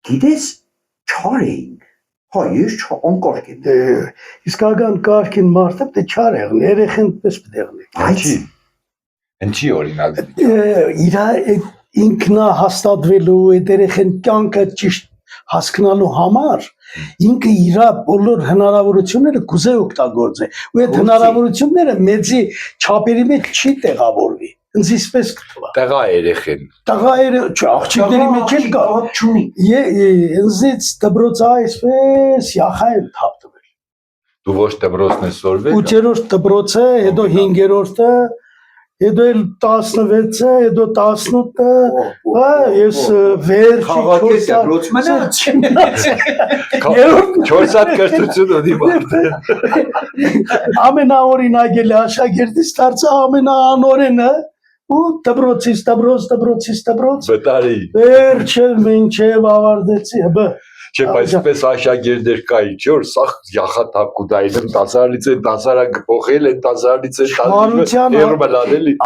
գիտես չար էինք, հա ես անկարգ եմ։ Իսկական կարգին մարդը պետք է չար եղնի, երեխեն պես պետք է եղնի։ Ինչի օրինակ։ Իր ինքնահաստատվելու, այդ երեխեն կյանքը ճիշտ հասկանալու համար ինքը իր բոլոր հնարավորությունները կուզե օգտագործի, ու այդ հնարավորությունները մեծի չափերի մեջ չի տեղավորվի։ Ինձ իսպես կթվա։ Տղա երեխեն։ Տղա աղջիկների մեջ էլ կա։ Ինձից դպրոցը այսպես յախա եմ թափտվել։ Դու ոչ դպրոցն ես սորվել։ 8-րդ դպրոցը, հետո 5-րդը, հետո 16-ը, հետո 18-ը, ես վերջի Խաղակես դպրոցմենը 4 հատ կրթություն ունի մարդը։ ամենաօրինակելի աշակերտից դարձա ամենաանօրենը ու դպրոցից դպրոց Վտարի։ վերջը մինչև ավարտեցի Չէ, բայց պես աշակերտներ կային, չէ՞ որ սա յախաթափ կուտային, տասարից են տասարա փոխել են, տասարից են տասարից են,